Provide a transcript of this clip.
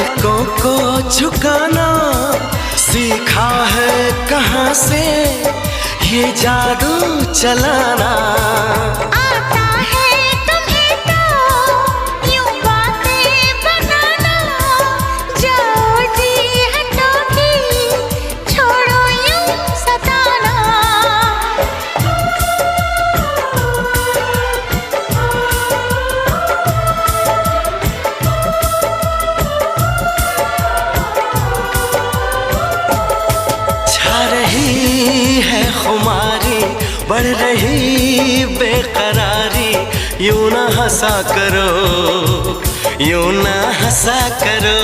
पलकों को झुकाना सीखा है कहाँ से ये जादू चलाना। आता है तुम्हें तो यूं बातें बनाना, जाओ जी हटोगी छोड़ो यूं सताना। छा रही है खुमारी, बढ़ रही बेकरारी, यूं ना हंसा करो, यूं ना हंसा करो।